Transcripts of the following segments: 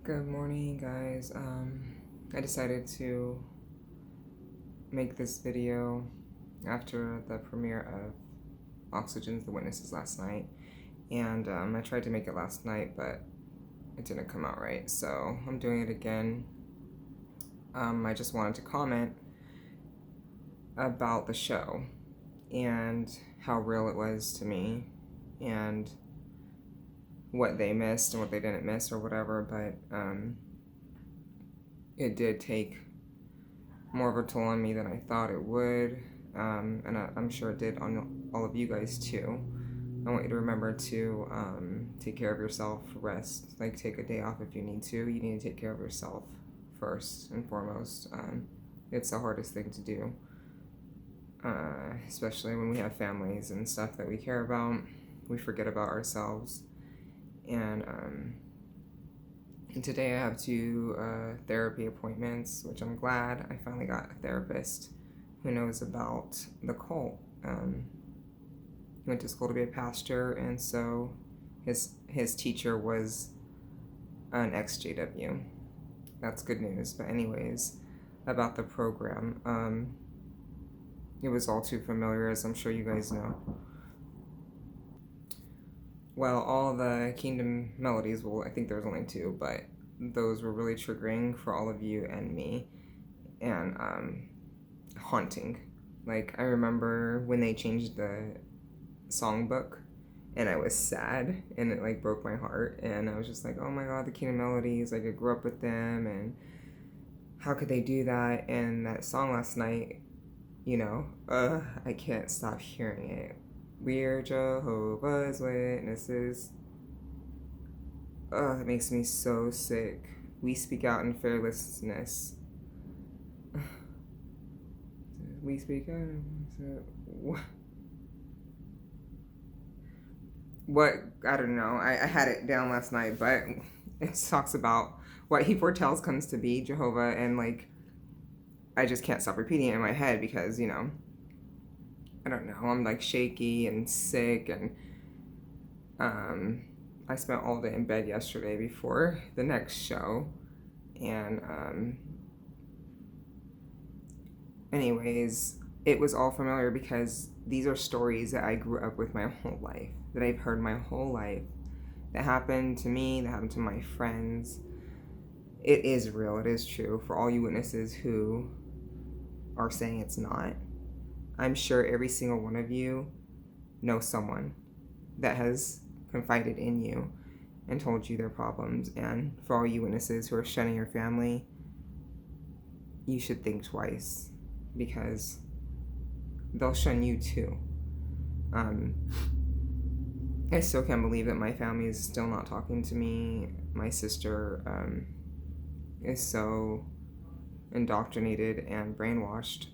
Good morning, guys. I decided to make this video after the premiere of Oxygen's The Witnesses last night, and I tried to make it last night, but it didn't come out right, so I'm doing it again. I just wanted to comment about the show and how real it was to me, and what they missed and what they didn't miss or whatever, but it did take more of a toll on me than I thought it would, and I'm sure it did on all of you guys too. I want you to remember to take care of yourself, rest, like take a day off if you need to. You need to take care of yourself first and foremost. It's the hardest thing to do, especially when we have families and stuff that we care about. We forget about ourselves. And today I have two therapy appointments, which I'm glad I finally got a therapist who knows about the cult. He went to school to be a pastor, and so his teacher was an ex-JW. That's good news. But anyways, about the program, it was all too familiar, as I'm sure you guys know. Well, all the Kingdom melodies, well, I think there was only two, but those were really triggering for all of you and me, and haunting. Like, I remember when they changed the songbook, and I was sad, and it like broke my heart, and I was just like, oh my god, the Kingdom melodies, like I grew up with them, and how could they do that? And that song last night, I can't stop hearing it. We're Jehovah's Witnesses. It makes me so sick. We speak out in fearlessness. We speak out. What? I don't know. I had it down last night, but it talks about what he foretells comes to be, Jehovah, and like, I just can't stop repeating it in my head because, I don't know, I'm like shaky and sick, and I spent all day in bed yesterday before the next show, and anyways, it was all familiar because these are stories that I grew up with my whole life, that I've heard my whole life, that happened to me, that happened to my friends. It is real, it is true. For all you witnesses who are saying it's not, I'm sure every single one of you knows someone that has confided in you and told you their problems. And for all you witnesses who are shunning your family, you should think twice, because they'll shun you too. I still can't believe that my family is still not talking to me. My sister is so indoctrinated and brainwashed.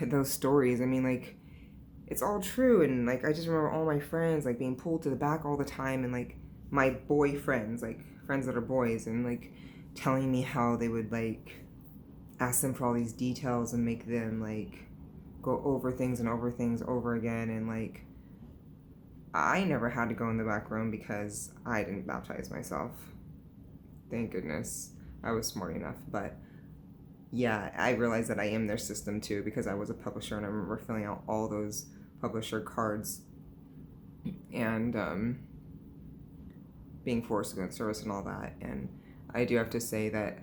Those stories, I mean, like, it's all true, and like, I just remember all my friends like being pulled to the back all the time, and like my boyfriends, like friends that are boys, and like telling me how they would like ask them for all these details and make them like go over things and over things over again, and like, I never had to go in the back room because I didn't baptize myself. Thank goodness. I was smart enough. But yeah, I realized that I am their system too, because I was a publisher, and I remember filling out all those publisher cards and being forced to go in service and all that. And I do have to say that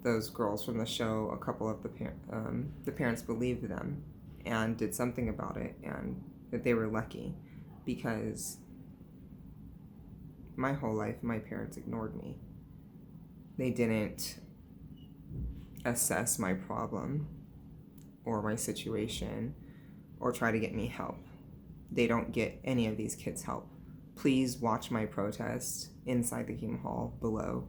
those girls from the show, a couple of the parents believed them and did something about it, and that they were lucky, because my whole life my parents ignored me. They didn't assess my problem or my situation or try to get me help. They don't get any of these kids help. Please watch my protest inside the Kingdom Hall below.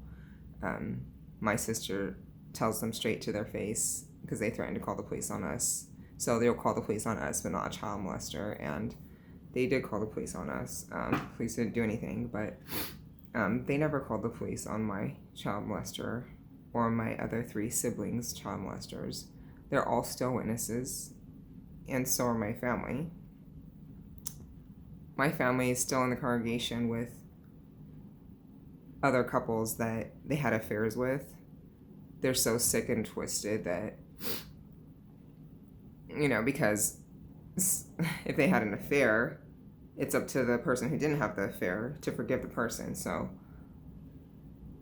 My sister tells them straight to their face, because they threatened to call the police on us. So they'll call the police on us, but not a child molester. And they did call the police on us. Police didn't do anything, but they never called the police on my child molester or my other 3 siblings' child molesters. They're all still witnesses, and so are my family. my family is still in the congregation with other couples that they had affairs with. They're so sick and twisted that, because if they had an affair, it's up to the person who didn't have the affair to forgive the person. So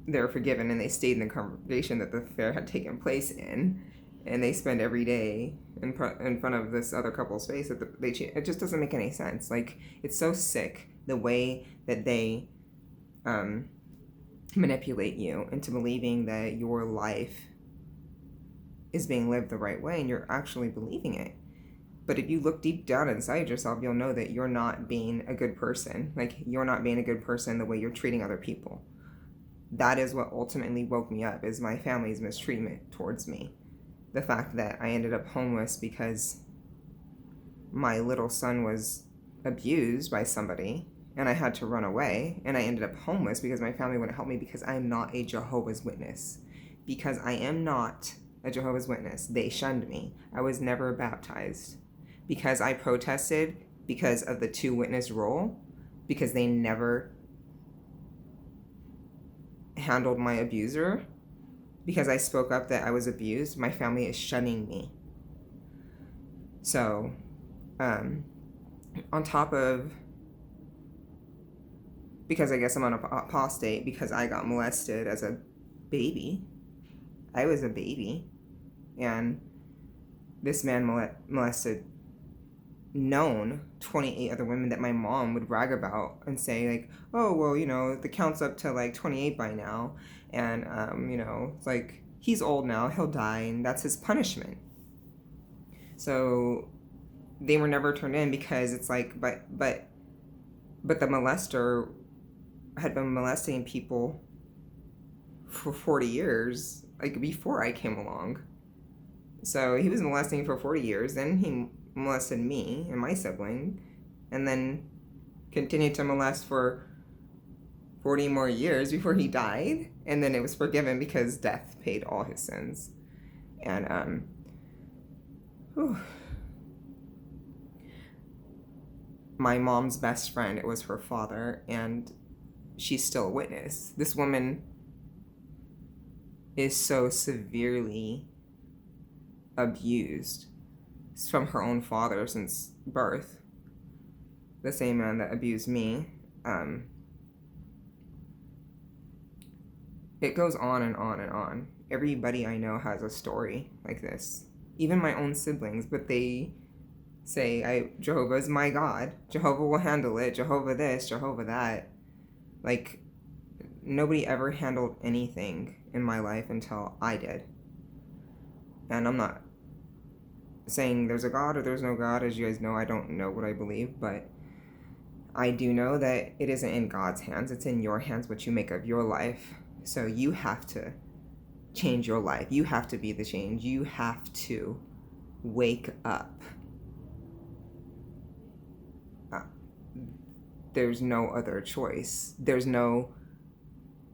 they're forgiven, and they stayed in the congregation that the affair had taken place in, and they spend every day in front of this other couple's face that it just doesn't make any sense. Like, it's so sick the way that they manipulate you into believing that your life is being lived the right way, and you're actually believing it. But if you look deep down inside yourself, you'll know that you're not being a good person. Like, you're not being a good person the way you're treating other people. That is what ultimately woke me up, is my family's mistreatment towards me. The fact that I ended up homeless because my little son was abused by somebody and I had to run away, and I ended up homeless because my family wouldn't help me because I am not a Jehovah's Witness. Because I am not a Jehovah's Witness. They shunned me. I was never baptized. Because I protested because of the two witness rule, because they never handled my abuser, because I spoke up that I was abused, my family is shunning me. So, on top of, because I guess I'm on a apostate because I got molested as a baby. I was a baby, and this man molested 28 other women that my mom would brag about and say, like, oh, well, the count's up to like 28 by now, and it's like, he's old now, he'll die, and that's his punishment. So they were never turned in because it's like, but the molester had been molesting people for 40 years, like, before I came along. So he was molesting for 40 years, then he molested me and my sibling, and then continued to molest for 40 more years before he died, and then it was forgiven because death paid all his sins. And my mom's best friend, it was her father, and she's still a witness. This woman is so severely abused from her own father since birth, the same man that abused me. It goes on and on and on. Everybody I know has a story like this, even my own siblings, but they say, Jehovah is my God, Jehovah will handle it, Jehovah this, Jehovah that. Like, nobody ever handled anything in my life until I did. And I'm not saying there's a God or there's no God. As you guys know, I don't know what I believe, but I do know that it isn't in God's hands. It's in your hands, what you make of your life. So you have to change your life. You have to be the change. You have to wake up. There's no other choice. There's no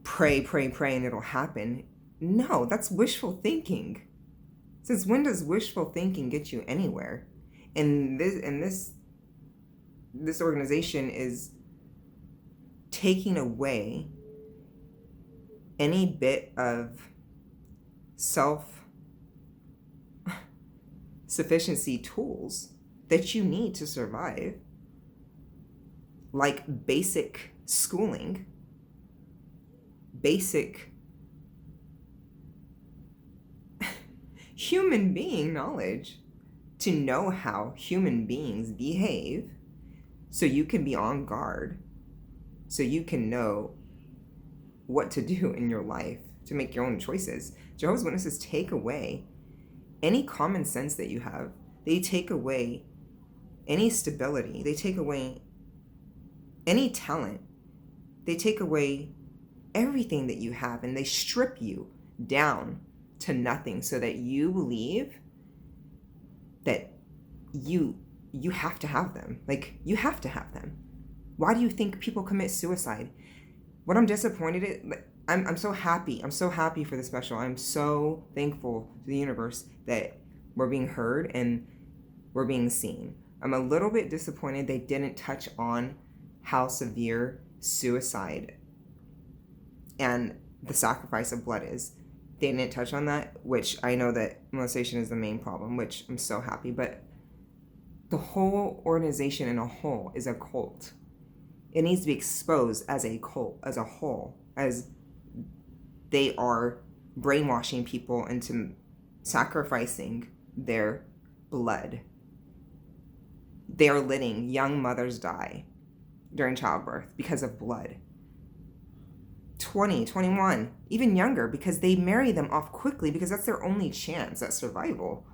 pray, and it'll happen. No, that's wishful thinking. Since when does wishful thinking get you anywhere? And this organization is taking away any bit of self-sufficiency tools that you need to survive, like basic schooling, basic human being knowledge, to know how human beings behave, so you can be on guard, so you can know what to do in your life to make your own choices. Jehovah's Witnesses take away any common sense that you have. They take away any stability. They take away any talent. They take away everything that you have, and they strip you down to nothing so that you believe that you have to have them. Like, you have to have them. Why do you think people commit suicide? What I'm disappointed at, I'm so happy. I'm so happy for the special. I'm so thankful to the universe that we're being heard and we're being seen. I'm a little bit disappointed they didn't touch on how severe suicide and the sacrifice of blood is. They didn't touch on that, which I know that molestation is the main problem, which I'm so happy, but the whole organization in a whole is a cult. It needs to be exposed as a cult, as a whole, as they are brainwashing people into sacrificing their blood. They are letting young mothers die during childbirth because of blood. 20, 21, even younger, because they marry them off quickly because that's their only chance at survival.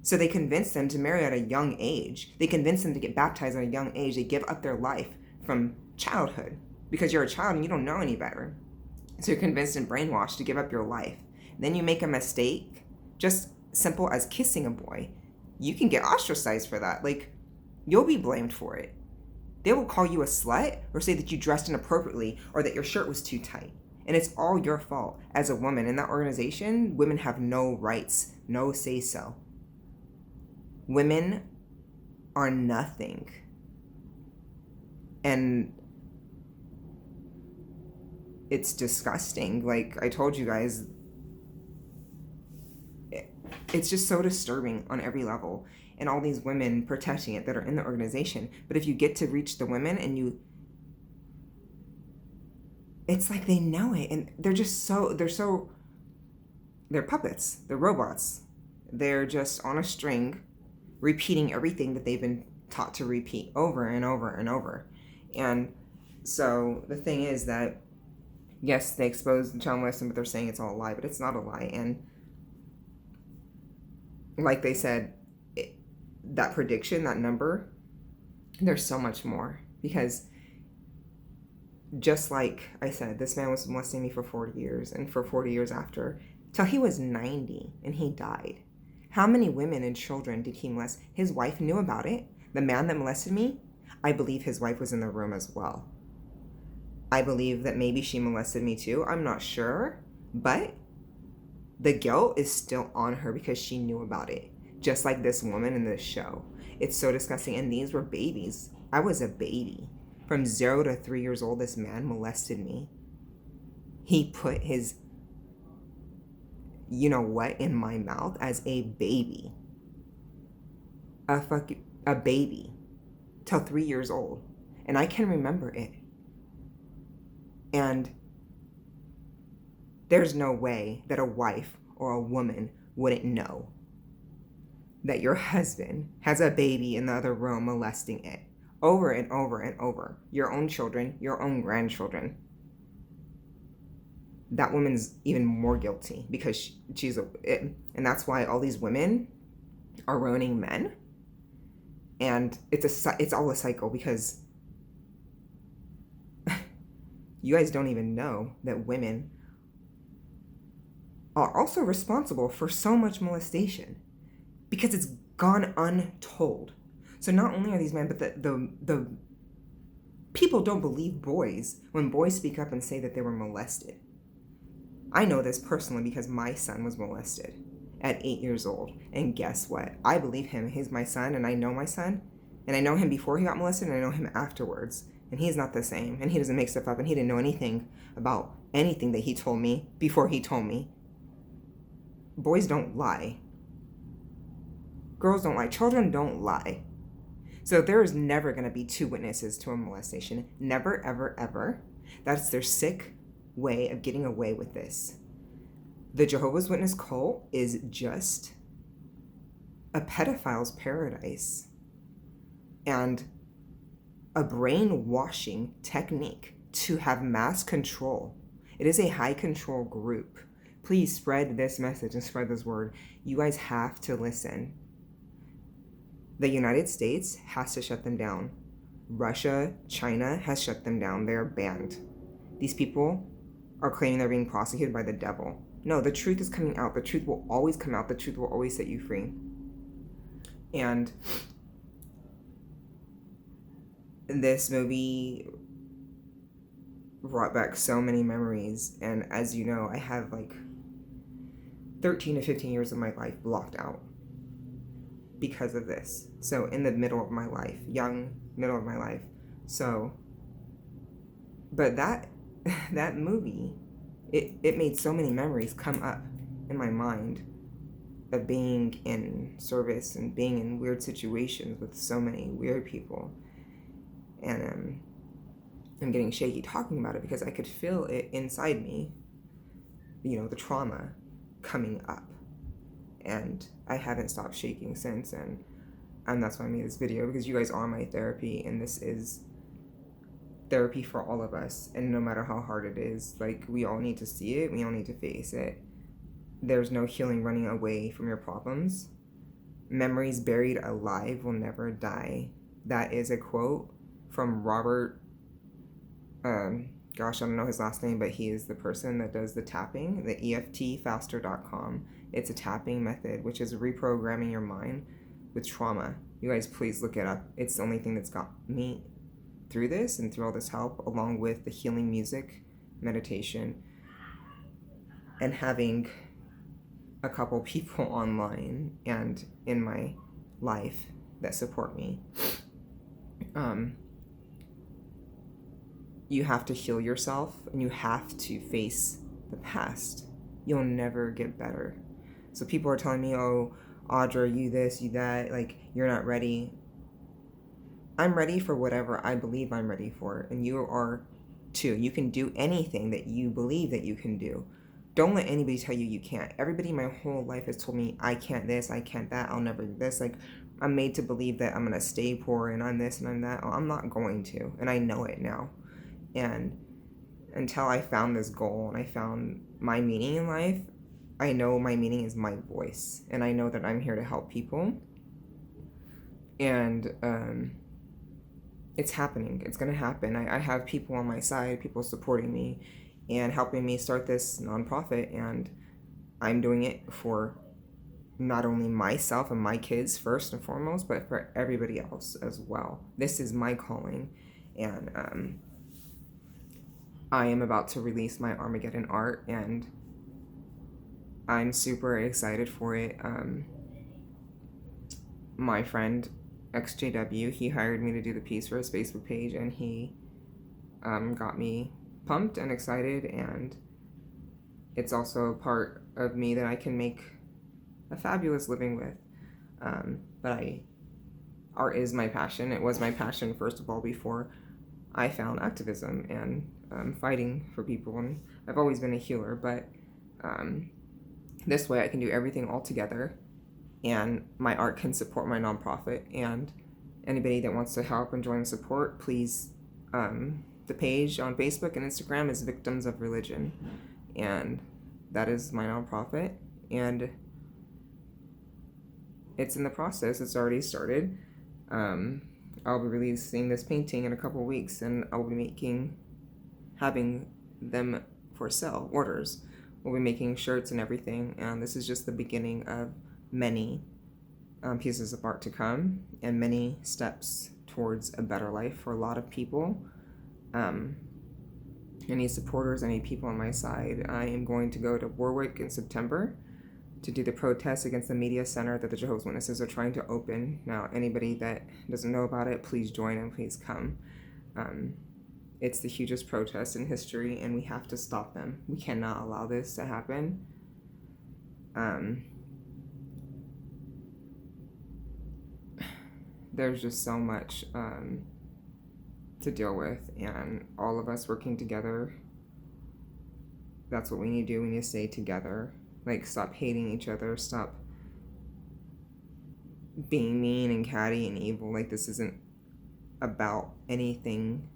So they convince them to marry at a young age. They convince them to get baptized at a young age. They give up their life from childhood because you're a child and you don't know any better. So you're convinced and brainwashed to give up your life. Then you make a mistake, just simple as kissing a boy. You can get ostracized for that. Like, you'll be blamed for it. They will call you a slut or say that you dressed inappropriately or that your shirt was too tight. And it's all your fault. As a woman in that organization, women have no rights, no say-so. Women are nothing. And it's disgusting. Like I told you guys, it's just so disturbing on every level. And all these women protecting it that are in the organization. But if you get to reach the women and it's like they know it. And they're puppets. They're robots. They're just on a string repeating everything that they've been taught to repeat over and over and over. And so the thing is that, yes, they expose the child molesting, but they're saying it's all a lie, but it's not a lie. And like they said, that prediction, that number, there's so much more. Because just like I said, this man was molesting me for 40 years, and for 40 years after, till he was 90 and he died. How many women and children did he molest? His wife knew about it. The man that molested me, I believe his wife was in the room as well. I believe that maybe she molested me too. I'm not sure, but the guilt is still on her because she knew about it. Just like this woman in this show. It's so disgusting. And these were babies. I was a baby. From 0 to 3 years old, this man molested me. He put his, you know what, in my mouth as a baby. A baby. Till 3 years old. And I can remember it. And there's no way that a wife or a woman wouldn't know that your husband has a baby in the other room molesting it over and over and over. Your own children, your own grandchildren. That woman's even more guilty because and that's why all these women are ruining men. And it's all a cycle because you guys don't even know that women are also responsible for so much molestation. Because it's gone untold. So not only are these men, but the people don't believe boys when boys speak up and say that they were molested. I know this personally because my son was molested at 8 years old. And guess what? I believe him. He's my son, and I know my son. And I know him before he got molested, and I know him afterwards. And he's not the same. And he doesn't make stuff up, and he didn't know anything about anything that he told me before he told me. Boys don't lie. Girls don't lie. Children don't lie. So there is never going to be two witnesses to a molestation. Never, ever, ever. That's their sick way of getting away with this. The Jehovah's Witness cult is just a pedophile's paradise and a brainwashing technique to have mass control. It is a high control group. Please spread this message and spread this word. You guys have to listen. The United States has to shut them down. Russia, China has shut them down. They're banned. These people are claiming they're being prosecuted by the devil. No, the truth is coming out. The truth will always come out. The truth will always set you free. And this movie brought back so many memories. And as you know, I have like 13 to 15 years of my life blocked out because of this. So in the middle of my life, young middle of my life. So But that movie, it made so many memories come up in my mind of being in service and being in weird situations with so many weird people. And I'm getting shaky talking about it because I could feel it inside me, the trauma coming up. And I haven't stopped shaking since. And that's why I made this video, because you guys are my therapy, and this is therapy for all of us. And no matter how hard it is, like, we all need to see it, we all need to face it. There's no healing running away from your problems. Memories buried alive will never die. That is a quote from Robert, gosh, I don't know his last name, but he is the person that does the tapping, the EFTfaster.com. It's a tapping method, which is reprogramming your mind with trauma. You guys, please look it up. It's the only thing that's got me through this and through all this help, along with the healing music, meditation, and having a couple people online and in my life that support me. You have to heal yourself, and you have to face the past. You'll never get better. So people are telling me, oh, Audra, you this, you that, like, you're not ready. I'm ready for whatever I believe I'm ready for, and you are too. You can do anything that you believe that you can do. Don't let anybody tell you you can't. Everybody my whole life has told me I can't this, I can't that, I'll never do this. Like, I'm made to believe that I'm going to stay poor and I'm this and I'm that. Oh, I'm not going to, and I know it now. And until I found this goal and I found my meaning in life, I know my meaning is my voice, and I know that I'm here to help people. And it's happening. It's going to happen. I have people on my side, people supporting me and helping me start this nonprofit, and I'm doing it for not only myself and my kids first and foremost, but for everybody else as well. This is my calling, and I am about to release my Armageddon art, and I'm super excited for it. My friend XJW, he hired me to do the piece for his Facebook page, and he got me pumped and excited, and it's also a part of me that I can make a fabulous living with. But art is my passion. It was my passion, first of all, before I found activism and fighting for people, and I've always been a healer, but this way I can do everything all together, and my art can support my nonprofit. And anybody that wants to help and join the support, please, the page on Facebook and Instagram is Victims of Religion, and that is my nonprofit, and it's in the process. It's already started. I'll be releasing this painting in a couple weeks, and I'll be having them for sale, orders. We'll be making shirts and everything, and this is just the beginning of many pieces of art to come, and many steps towards a better life for a lot of people. I need supporters, I need people on my side. I am going to go to Warwick in September to do the protest against the media center that the Jehovah's Witnesses are trying to open. Now, anybody that doesn't know about it, please join and please come. It's the hugest protest in history, and we have to stop them. We cannot allow this to happen. There's just so much to deal with, and all of us working together, that's what we need to do. We need to stay together. Like, stop hating each other, stop being mean and catty and evil. Like, this isn't about anything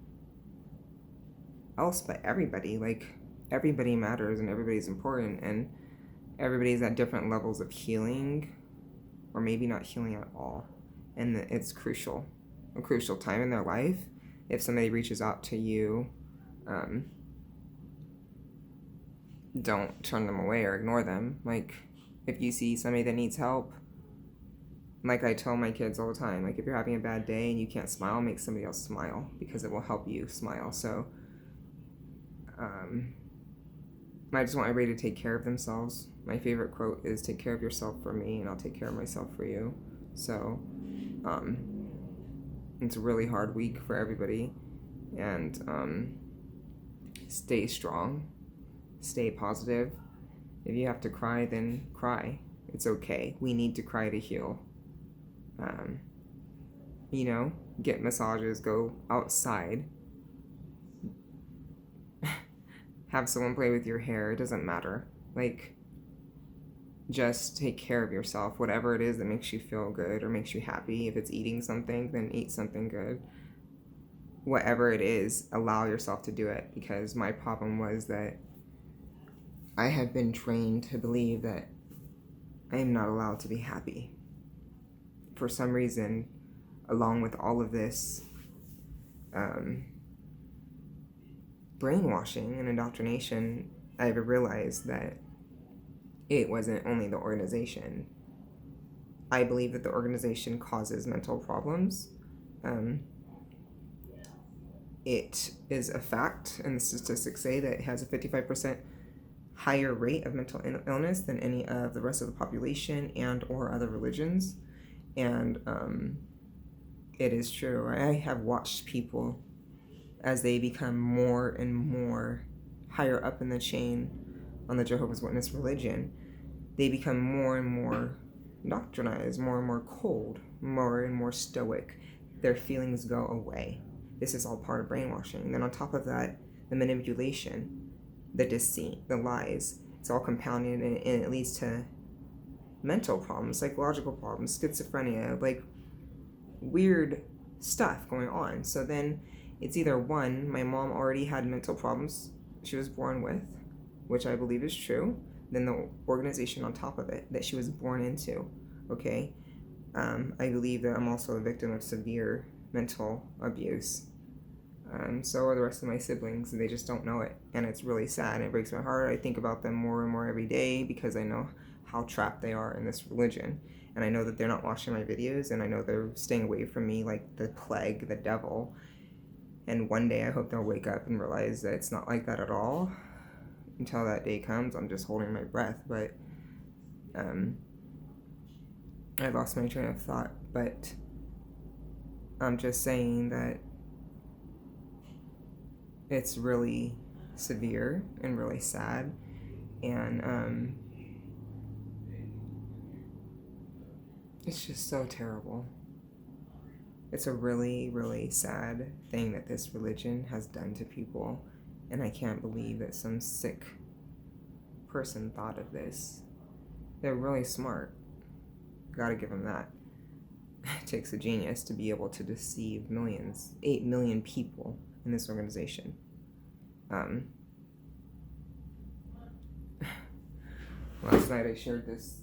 else but everybody. Like, everybody matters and everybody's important, and everybody's at different levels of healing, or maybe not healing at all, and it's a crucial time in their life. If somebody reaches out to you, don't turn them away or ignore them. Like, if you see somebody that needs help, like I tell my kids all the time, like, if you're having a bad day and you can't smile, make somebody else smile, because it will help you smile. So I just want everybody to take care of themselves. My favorite quote is, take care of yourself for me, and I'll take care of myself for you. So it's a really hard week for everybody, and stay strong, stay positive. If you have to cry, then cry. It's okay. We need to cry to heal. You know, get massages, go outside, have someone play with your hair. It doesn't matter. Like, just take care of yourself. Whatever it is that makes you feel good or makes you happy. If it's eating something, then eat something good. Whatever it is, allow yourself to do it, because my problem was that I have been trained to believe that I am not allowed to be happy. For some reason, along with all of this brainwashing and indoctrination, I've realized that it wasn't only the organization. I believe that the organization causes mental problems. It is a fact, and the statistics say that it has a 55% higher rate of mental illness than any of the rest of the population and or other religions. And it is true. I have watched people as they become more and more higher up in the chain on the Jehovah's Witness religion. They become more and more doctrinized, more and more cold, more and more stoic. Their feelings go away. This is all part of brainwashing. And then on top of that, the manipulation, the deceit, the lies, it's all compounded, and it leads to mental problems, psychological problems, schizophrenia, like weird stuff going on. So then it's either one, my mom already had mental problems she was born with, which I believe is true, then the organization on top of it that she was born into, okay? I believe that I'm also a victim of severe mental abuse. So are the rest of my siblings, and they just don't know it, and it's really sad, and it breaks my heart. I think about them more and more every day because I know how trapped they are in this religion, and I know that they're not watching my videos, and I know they're staying away from me like the plague, the devil. And one day I hope they'll wake up and realize that it's not like that at all. Until that day comes, I'm just holding my breath. But I lost my train of thought. But I'm just saying that it's really severe and really sad. And it's just so terrible. It's a really, really sad thing that this religion has done to people, and I can't believe that some sick person thought of this. They're really smart. Gotta give them that. It takes a genius to be able to deceive millions, 8 million people in this organization. Last night I shared this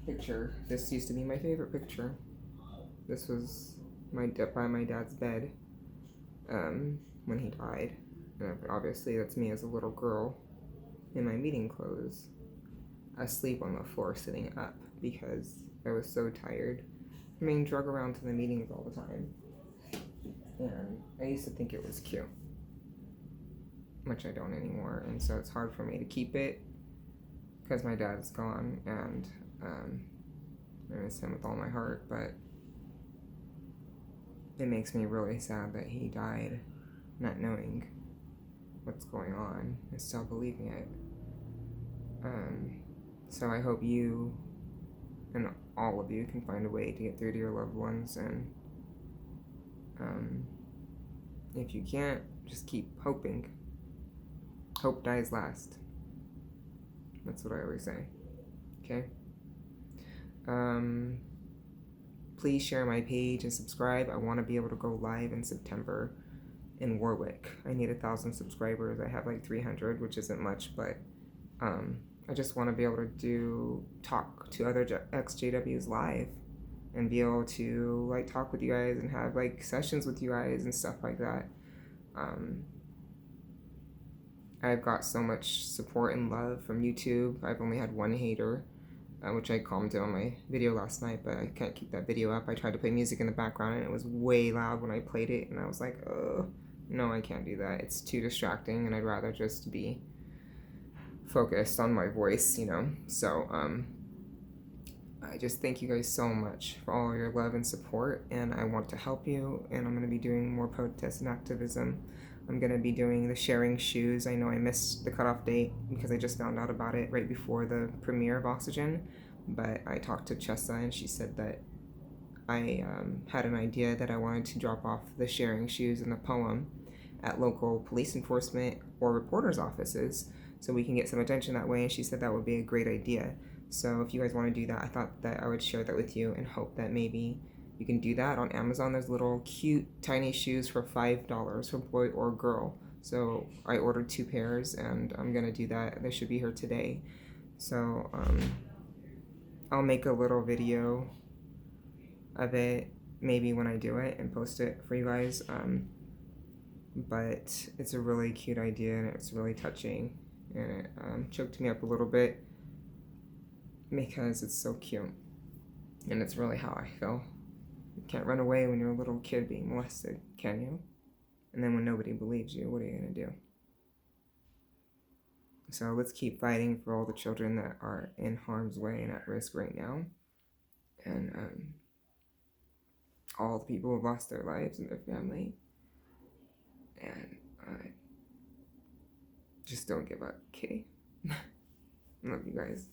picture. This used to be my favorite picture. This was by my dad's bed when he died. Obviously, that's me as a little girl in my meeting clothes, asleep on the floor, sitting up because I was so tired from being drug around to the meetings all the time. And I used to think it was cute, which I don't anymore, and so it's hard for me to keep it because my dad's gone, and I miss him with all my heart, but it makes me really sad that he died not knowing what's going on and still believing it. So I hope you and all of you can find a way to get through to your loved ones, and if you can't, just keep hoping. Hope dies last. That's what I always say. Okay? Please share my page and subscribe. I want to be able to go live in September in Warwick. I need 1,000 subscribers. I have like 300, which isn't much, but I just want to be able to talk to other ex-JWs live and be able to like talk with you guys and have like sessions with you guys and stuff like that. I've got so much support and love from YouTube. I've only had one hater, which I commented on my video last night, but I can't keep that video up. I tried to play music in the background and it was way loud when I played it, and I was like, oh, no, I can't do that. It's too distracting, and I'd rather just be focused on my voice, you know? So, I just thank you guys so much for all your love and support, and I want to help you, and I'm going to be doing more protest and activism I'm going to be doing the sharing shoes. I know I missed the cutoff date because I just found out about it right before the premiere of Oxygen, but I talked to Chessa and she said that I had an idea that I wanted to drop off the sharing shoes and the poem at local police enforcement or reporters' offices so we can get some attention that way, and she said that would be a great idea. So if you guys want to do that, I thought that I would share that with you and hope that maybe you can do that. On Amazon, there's little cute tiny shoes for $5 for boy or girl. So I ordered 2 pairs and I'm gonna do that. They should be here today. So I'll make a little video of it maybe when I do it and post it for you guys. But it's a really cute idea and it's really touching, and it choked me up a little bit because it's so cute and it's really how I feel. You can't run away when you're a little kid being molested, can you? And then when nobody believes you, what are you gonna do? So let's keep fighting for all the children that are in harm's way and at risk right now, and all the people who've lost their lives and their family. And just don't give up, okay? Love you guys.